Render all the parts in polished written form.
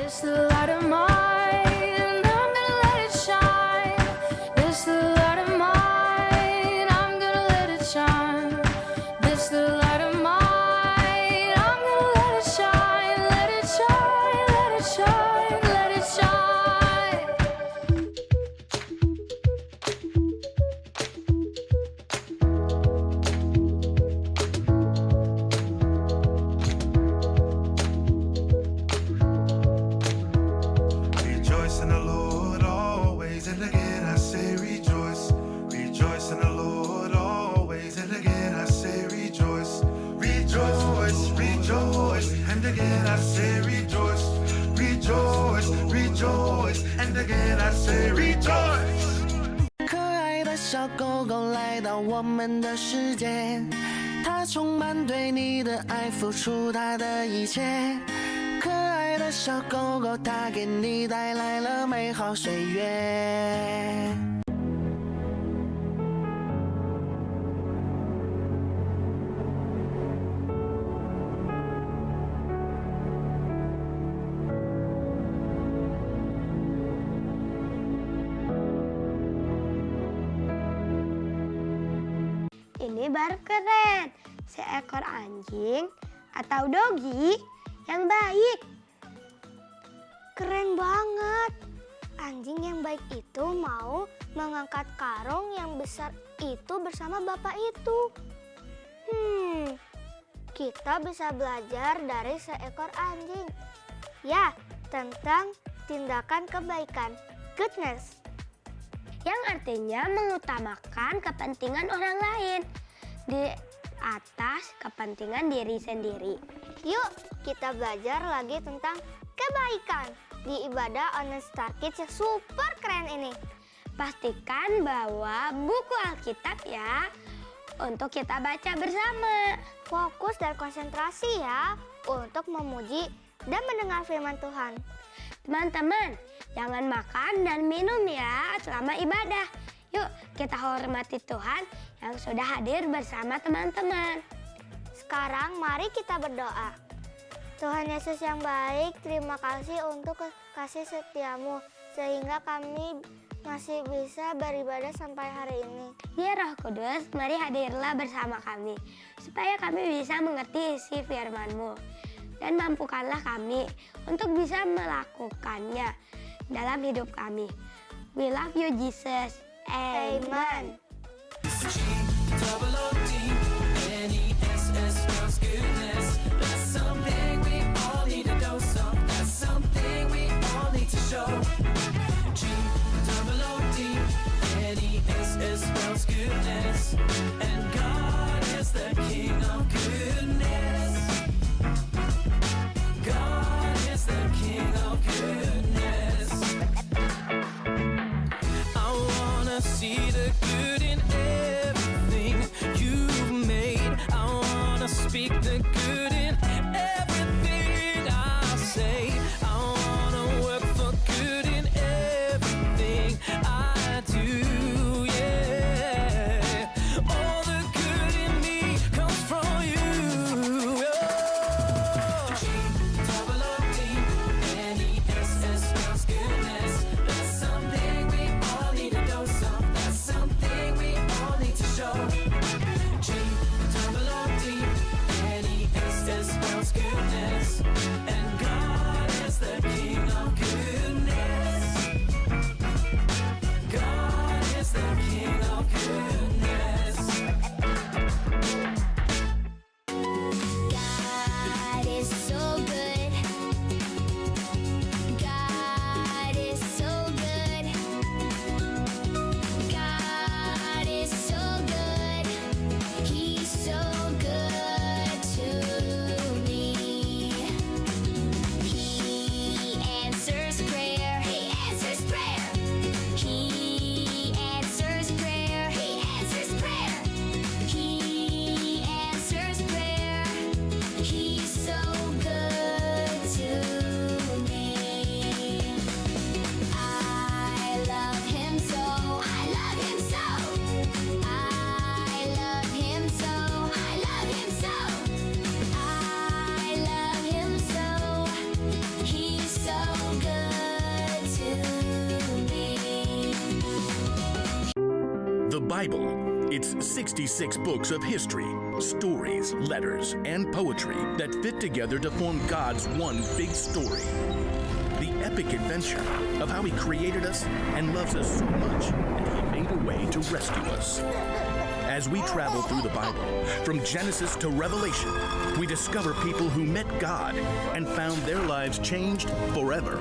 It's the light of mine, I'm gonna let it shine. It's the light of mine, I'm gonna let it shine. It's the light of mine, I'm gonna let it shine. Let it shine, let it shine, let it shine. Rejoice in the Lord always, and again I say rejoice. Rejoice in the Lord always, and again I say rejoice. Rejoice, rejoice, and again I say rejoice. Rejoice, rejoice, and again I say rejoice. 可爱的小狗狗来到我们的世界，它充满对你的爱，付出它的一切。可爱的小狗狗，它给你带来了美好岁月。Ini baru keren, seekor anjing atau dogi yang baik. Keren banget. Anjing yang baik itu mau mengangkat karung yang besar itu bersama bapak itu. Kita bisa belajar dari seekor anjing. Ya, tentang tindakan kebaikan, goodness. Yang artinya mengutamakan kepentingan orang lain di atas kepentingan diri sendiri. Yuk kita belajar lagi tentang kebaikan di ibadah online Star Kids yang super keren ini. Pastikan bawa buku Alkitab ya untuk kita baca bersama. Fokus dan konsentrasi ya untuk memuji dan mendengar firman Tuhan. Teman-teman, jangan makan dan minum ya selama ibadah. Yuk kita hormati Tuhan yang sudah hadir bersama teman-teman. Sekarang mari kita berdoa. Tuhan Yesus yang baik, terima kasih untuk kasih setiamu sehingga kami masih bisa beribadah sampai hari ini. Ya Roh Kudus, mari hadirlah bersama kami supaya kami bisa mengerti isi firman-Mu. Dan mampukanlah kami untuk bisa melakukannya dalam hidup kami. We love you Jesus. Amen. See the good in everything you've Bible. It's 66 books of history, stories, letters, and poetry that fit together to form God's one big story. The epic adventure of how He created us and loves us so much that He made a way to rescue us. As we travel through the Bible, from Genesis to Revelation, we discover people who met God and found their lives changed forever.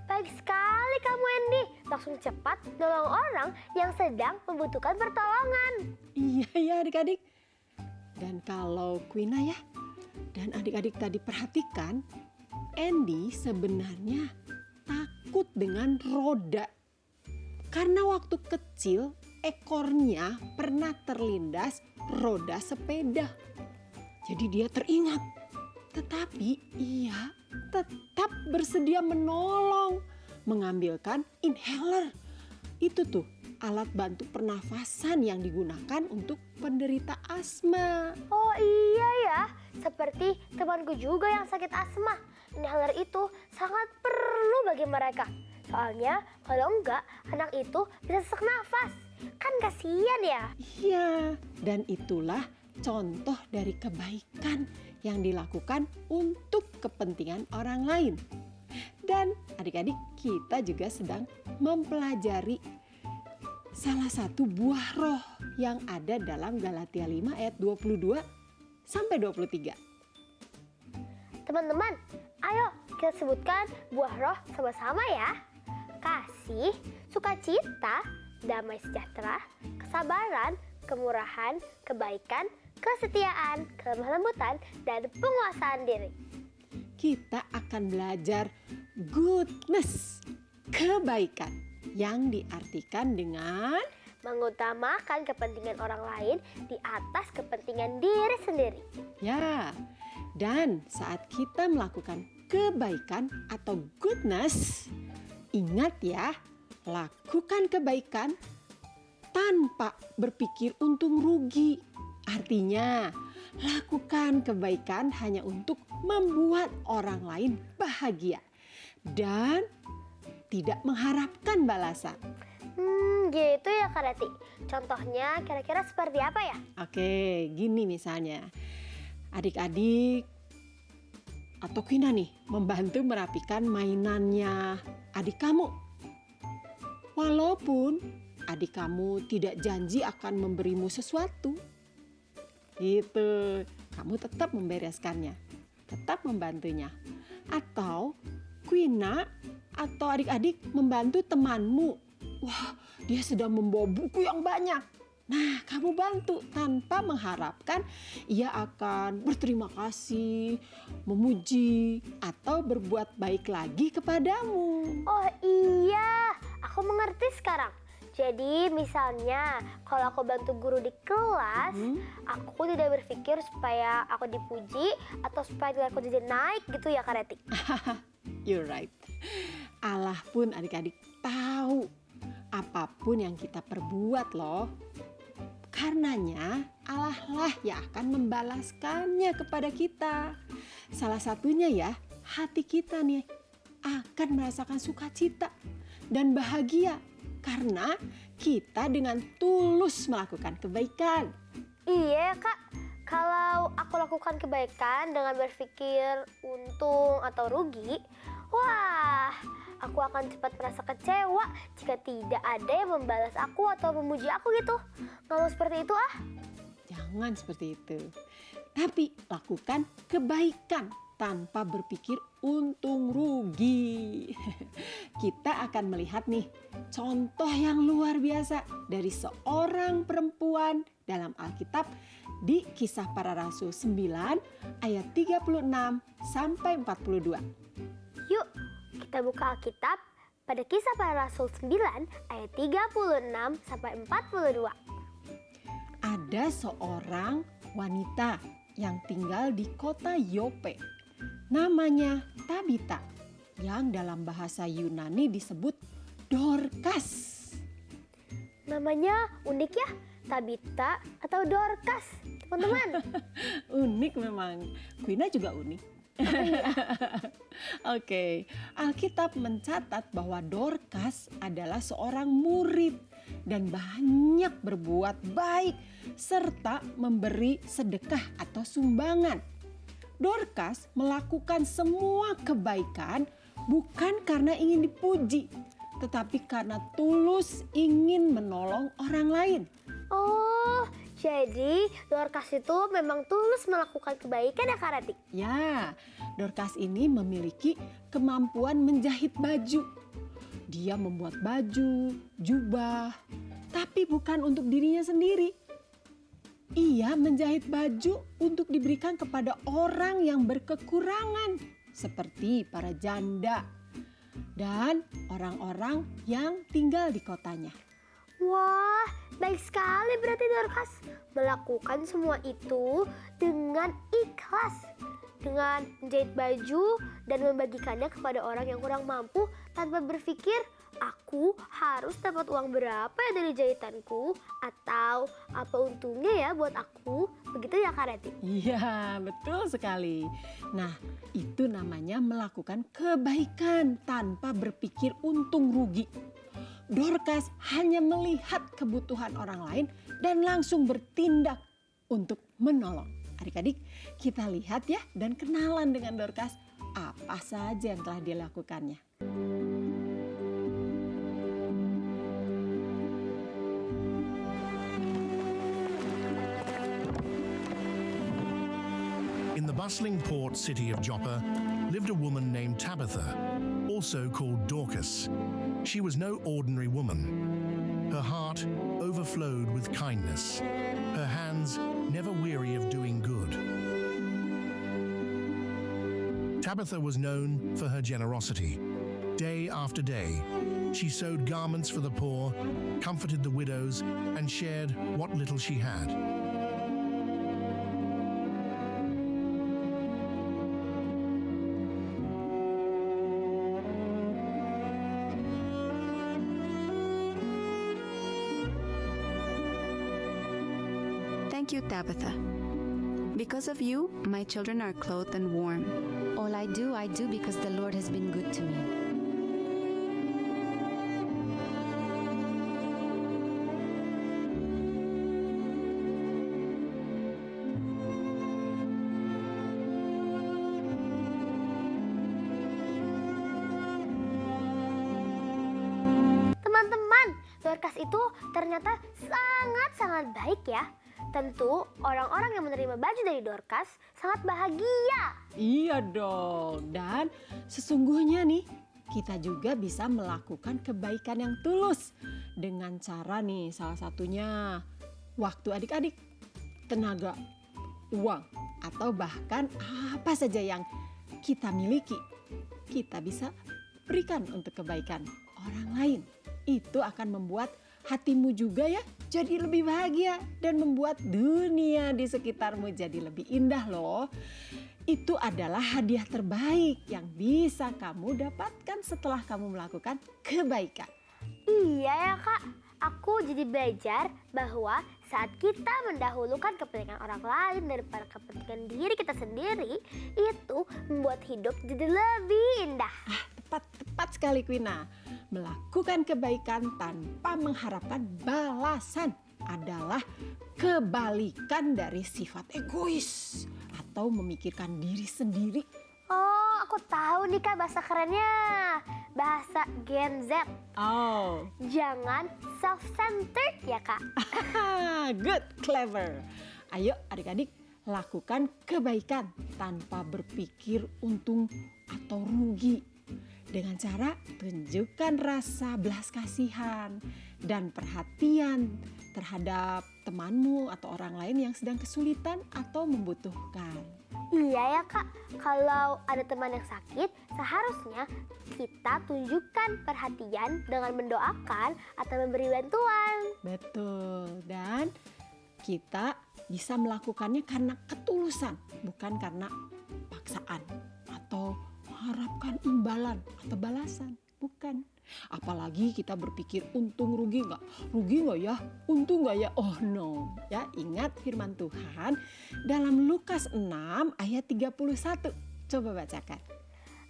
Baik sekali kamu, Andy. Langsung cepat nolong orang yang sedang membutuhkan pertolongan. Iya ya adik-adik. Dan kalau Quina ya, dan adik-adik tadi perhatikan, Andy sebenarnya takut dengan roda. Karena waktu kecil ekornya pernah terlindas roda sepeda. Jadi dia teringat. Tetapi ia tetap bersedia menolong, mengambilkan inhaler. Itu tuh alat bantu pernafasan yang digunakan untuk penderita asma. Oh iya ya, seperti temanku juga yang sakit asma. Inhaler itu sangat perlu bagi mereka. Soalnya kalau enggak, anak itu bisa sesak nafas. Kan kasihan ya. Iya, dan itulah contoh dari kebaikan yang dilakukan untuk kepentingan orang lain. Dan adik-adik, kita juga sedang mempelajari salah satu buah roh yang ada dalam Galatia 5 ayat 22 sampai 23. Teman-teman, ayo kita sebutkan buah roh sama-sama ya. Kasih, sukacita, damai sejahtera, kesabaran, kemurahan, kebaikan, kesetiaan, kelemah lembutan, dan penguasaan diri. Kita akan belajar goodness, kebaikan, yang diartikan dengan mengutamakan kepentingan orang lain di atas kepentingan diri sendiri. ya. Dan saat kita melakukan kebaikan atau goodness, ingat ya, lakukan kebaikan tanpa berpikir untung rugi. Artinya, lakukan kebaikan hanya untuk membuat orang lain bahagia dan tidak mengharapkan balasan. Gitu ya Kak Rati. Contohnya kira-kira seperti apa ya? Oke, gini misalnya. Adik-adik atau Quina nih membantu merapikan mainannya adik kamu. Walaupun adik kamu tidak janji akan memberimu sesuatu. Gitu, kamu tetap membereskannya, tetap membantunya. Atau Quina atau adik-adik membantu temanmu. Wah, dia sedang membawa buku yang banyak. Nah, kamu bantu tanpa mengharapkan ia akan berterima kasih, memuji, atau berbuat baik lagi kepadamu. Oh iya, aku mengerti sekarang. Jadi misalnya kalau aku bantu guru di kelas, aku tidak berpikir supaya aku dipuji atau supaya nilai aku jadi naik gitu ya Kak Reti. You're right. Allah pun adik-adik tahu apapun yang kita perbuat loh. Karenanya Allah lah yang akan membalaskannya kepada kita. Salah satunya ya, hati kita nih akan merasakan sukacita dan bahagia karena kita dengan tulus melakukan kebaikan. Iya Kak, kalau aku lakukan kebaikan dengan berpikir untung atau rugi, wah, aku akan cepat merasa kecewa jika tidak ada yang membalas aku atau memuji aku gitu. Nggak mau seperti itu ah. Jangan seperti itu. Tapi lakukan kebaikan tanpa berpikir untung rugi. Kita akan melihat nih contoh yang luar biasa dari seorang perempuan dalam Alkitab di Kisah Para Rasul 9 ayat 36 sampai 42. Yuk, kita buka Alkitab pada Kisah Para Rasul 9 ayat 36 sampai 42. Ada seorang wanita yang tinggal di kota Yope. Namanya Tabita, yang dalam bahasa Yunani disebut Dorcas. Namanya unik ya, Tabita atau Dorcas, teman-teman. Unik memang, Quina juga unik. Oke, Alkitab mencatat bahwa Dorcas adalah seorang murid dan banyak berbuat baik serta memberi sedekah atau sumbangan. Dorcas melakukan semua kebaikan bukan karena ingin dipuji, tetapi karena tulus ingin menolong orang lain. Oh, jadi Dorcas itu memang tulus melakukan kebaikan ya Kak Ratik? Ya, Dorcas ini memiliki kemampuan menjahit baju. Dia membuat baju, jubah, tapi bukan untuk dirinya sendiri. Ia menjahit baju untuk diberikan kepada orang yang berkekurangan, seperti para janda dan orang-orang yang tinggal di kotanya. Wah, baik sekali berarti Dorcas melakukan semua itu dengan ikhlas. Dengan menjahit baju dan membagikannya kepada orang yang kurang mampu tanpa berpikir aku harus dapat uang berapa ya dari jahitanku atau apa untungnya ya buat aku. Begitu ya Kak Reti? Iya, betul sekali. Nah, itu namanya melakukan kebaikan tanpa berpikir untung rugi. Dorcas hanya melihat kebutuhan orang lain dan langsung bertindak untuk menolong. Adik-adik, kita lihat ya dan kenalan dengan Dorcas apa saja yang telah dia lakukannya. In the bustling port city of Joppa lived a woman named Tabitha, also called Dorcas. She was no ordinary woman. Her heart overflowed with kindness. Her hands never weary of doing good. Tabitha was known for her generosity. Day after day, she sewed garments for the poor, comforted the widows, and shared what little she had. Thank you, Tabitha. Because of you, my children are clothed and warm. All I do because the Lord has been good to me. Teman-teman, Dorcas itu ternyata sangat-sangat baik ya. Tentu orang-orang yang menerima baju dari Dorcas sangat bahagia. Iya dong, dan sesungguhnya nih kita juga bisa melakukan kebaikan yang tulus dengan cara nih salah satunya waktu adik-adik, tenaga, uang, atau bahkan apa saja yang kita miliki. Kita bisa berikan untuk kebaikan orang lain. Itu akan membuat hatimu juga ya jadi lebih bahagia dan membuat dunia di sekitarmu jadi lebih indah loh. Itu adalah hadiah terbaik yang bisa kamu dapatkan setelah kamu melakukan kebaikan. Iya ya Kak, aku jadi belajar bahwa saat kita mendahulukan kepentingan orang lain daripada kepentingan diri kita sendiri, itu membuat hidup jadi lebih indah. Tepat sekali Kwina. Melakukan kebaikan tanpa mengharapkan balasan adalah kebalikan dari sifat egois atau memikirkan diri sendiri. Oh, aku tahu nih Kak bahasa kerennya. Bahasa Gen Z. Oh, Jangan self-centered ya Kak. good, clever. Ayo adik-adik, lakukan kebaikan tanpa berpikir untung atau rugi. Dengan cara tunjukkan rasa belas kasihan dan perhatian terhadap temanmu atau orang lain yang sedang kesulitan atau membutuhkan. Iya ya Kak, kalau ada teman yang sakit, seharusnya kita tunjukkan perhatian dengan mendoakan atau memberi bantuan. Betul, dan kita bisa melakukannya karena ketulusan, bukan karena paksaan atau mengharapkan imbalan atau balasan, bukan. Apalagi kita berpikir untung rugi nggak ya, untung nggak ya, oh no. Ya, ingat firman Tuhan dalam Lukas 6 ayat 31. Coba bacakan.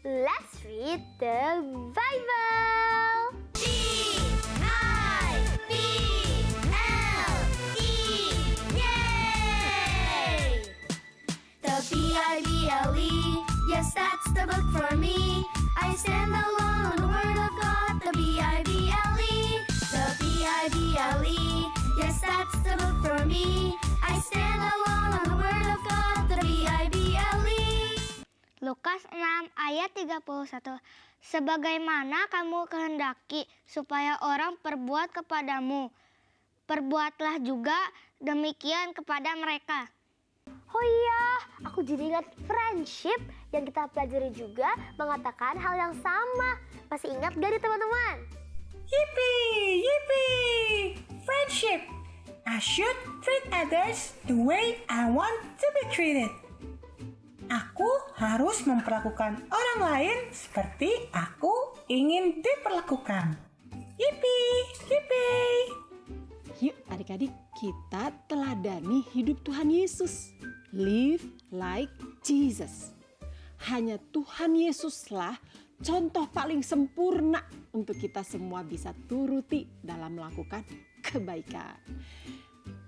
Let's read the Bible. The B-I-B-L-E, yes, that's the book for me. I stand alone on the word of God, the B-I-B-L-E. The B-I-B-L-E, yes, that's the book for me. I stand alone on the word of God, the B-I-B-L-E. Lukas 6 ayat 31. Sebagaimana kamu kehendaki supaya orang perbuat kepadamu, perbuatlah juga demikian kepada mereka. Oh iya, aku jadi ingat friendship yang kita pelajari juga mengatakan hal yang sama. Masih ingat gak nih teman-teman? Yippee! Yippee! Friendship! I should treat others the way I want to be treated. Aku harus memperlakukan orang lain seperti aku ingin diperlakukan. Yippee! Yippee! Yuk adik-adik, kita teladani hidup Tuhan Yesus. Live like Jesus. Hanya Tuhan Yesuslah contoh paling sempurna untuk kita semua bisa turuti dalam melakukan kebaikan.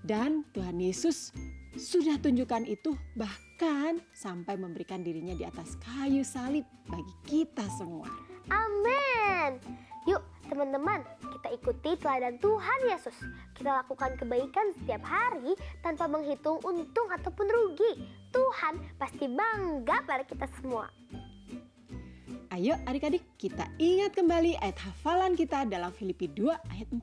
Dan Tuhan Yesus sudah tunjukkan itu bahkan sampai memberikan dirinya di atas kayu salib bagi kita semua. Amin. Yuk teman-teman, kita ikuti teladan Tuhan Yesus. Kita lakukan kebaikan setiap hari tanpa menghitung untung ataupun rugi. Tuhan pasti bangga pada kita semua. Ayo adik-adik, kita ingat kembali ayat hafalan kita dalam Filipi 2 ayat 4.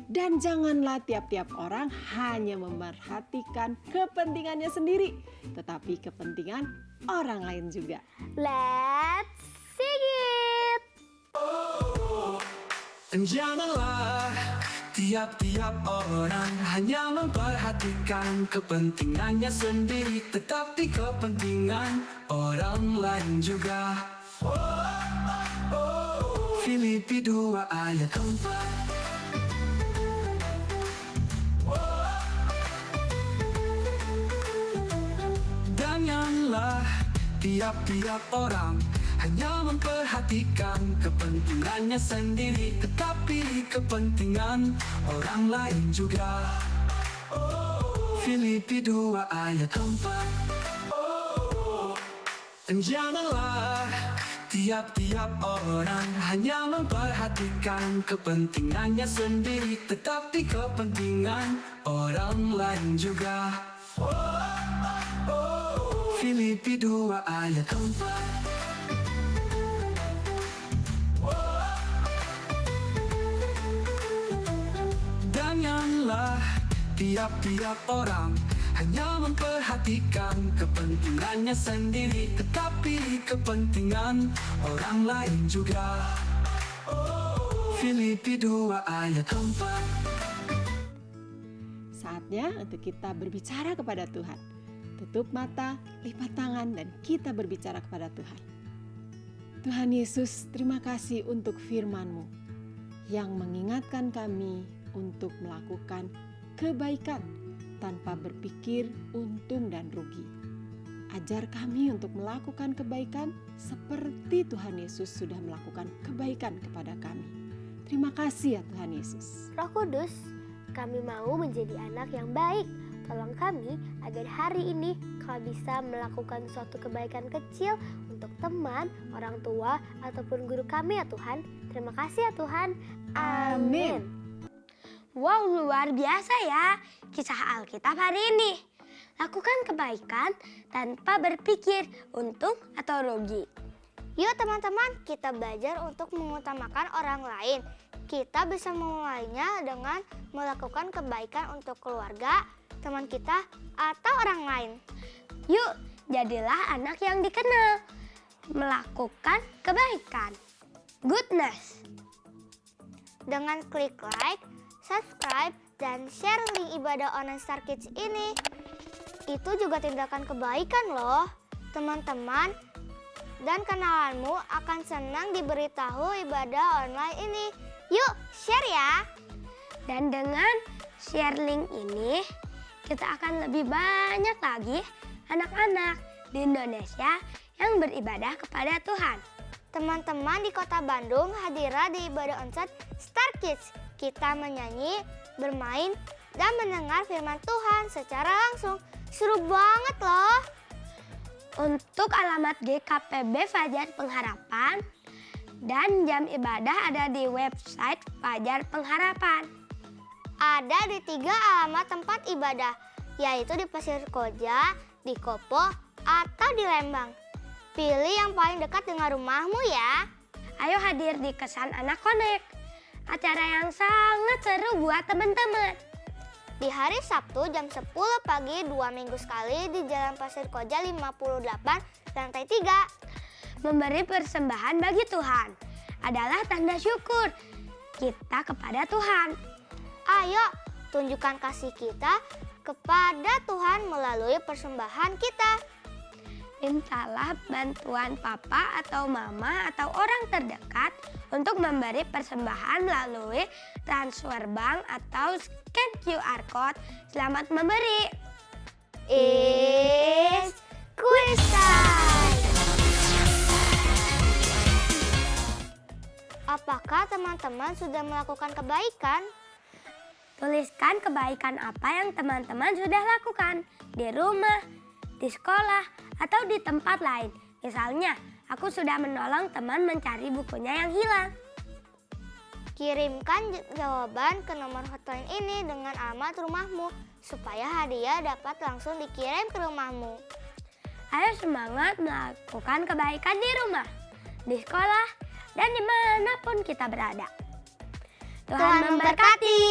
Dan janganlah tiap-tiap orang hanya memperhatikan kepentingannya sendiri, tetapi kepentingan orang lain juga. Let's sing it! Janganlah tiap-tiap orang hanya memperhatikan kepentingannya sendiri, tetapi kepentingan orang lain juga. Filipi 2 ayat 4. Janganlah tiap-tiap orang hanya memperhatikan kepentingannya sendiri, tetapi kepentingan orang lain juga. Filipi 2 ayat 4. Janganlah tiap-tiap orang hanya memperhatikan kepentingannya sendiri, tetapi kepentingan orang lain juga. Filipi 2 ayat 4. Janganlah tiap-tiap orang hanya memperhatikan kepentingannya sendiri, tetapi kepentingan orang lain juga. Filipi 2 ayat 4. Saatnya untuk kita berbicara kepada Tuhan. tutup mata, lipat tangan, dan kita berbicara kepada Tuhan. Tuhan Yesus, terima kasih untuk firman-Mu yang mengingatkan kami untuk melakukan kebaikan tanpa berpikir untung dan rugi. Ajar kami untuk melakukan kebaikan seperti Tuhan Yesus sudah melakukan kebaikan kepada kami. Terima kasih ya Tuhan Yesus. Roh Kudus, kami mau menjadi anak yang baik. Tolong kami agar hari ini kami bisa melakukan suatu kebaikan kecil untuk teman, orang tua, ataupun guru kami ya Tuhan. Terima kasih ya Tuhan. Amin. Wow, luar biasa ya kisah Alkitab hari ini. Lakukan kebaikan tanpa berpikir untung atau rugi. Yuk teman-teman, kita belajar untuk mengutamakan orang lain. Kita bisa memulainya dengan melakukan kebaikan untuk keluarga, teman kita, atau orang lain. Yuk, jadilah anak yang dikenal. Melakukan kebaikan. Goodness. Dengan klik like, subscribe, dan share link ibadah online Star Kids ini. Itu juga tindakan kebaikan loh. Teman-teman dan kenalanmu akan senang diberitahu ibadah online ini. Yuk, share ya. Dan dengan share link ini, kita akan lebih banyak lagi anak-anak di Indonesia yang beribadah kepada Tuhan. Teman-teman di Kota Bandung hadirlah di ibadah onsite Star Kids. Kita menyanyi, bermain, dan mendengar firman Tuhan secara langsung. Seru banget loh. Untuk alamat GKPB Fajar Pengharapan dan jam ibadah ada di website Fajar Pengharapan. Ada di 3 alamat tempat ibadah, yaitu di Pasir Koja, di Kopo, atau di Lembang. Pilih yang paling dekat dengan rumahmu ya. Ayo hadir di Kesan Anak Connect, acara yang sangat seru buat teman-teman. Di hari Sabtu jam 10 pagi 2 minggu sekali di Jalan Pasir Koja 58 lantai 3. Memberi persembahan bagi Tuhan adalah tanda syukur kita kepada Tuhan. Ayo tunjukkan kasih kita kepada Tuhan melalui persembahan kita. Mintalah bantuan papa atau mama atau orang terdekat untuk memberi persembahan melalui transfer bank atau scan QR code. Selamat memberi. It's quiz time. Apakah teman-teman sudah melakukan kebaikan? Tuliskan kebaikan apa yang teman-teman sudah lakukan di rumah, di sekolah, atau di tempat lain. Misalnya, aku sudah menolong teman mencari bukunya yang hilang. Kirimkan jawaban ke nomor hotline ini dengan alamat rumahmu supaya hadiah dapat langsung dikirim ke rumahmu. Ayo semangat melakukan kebaikan di rumah, di sekolah, dan dimanapun kita berada. Tuhan memberkati.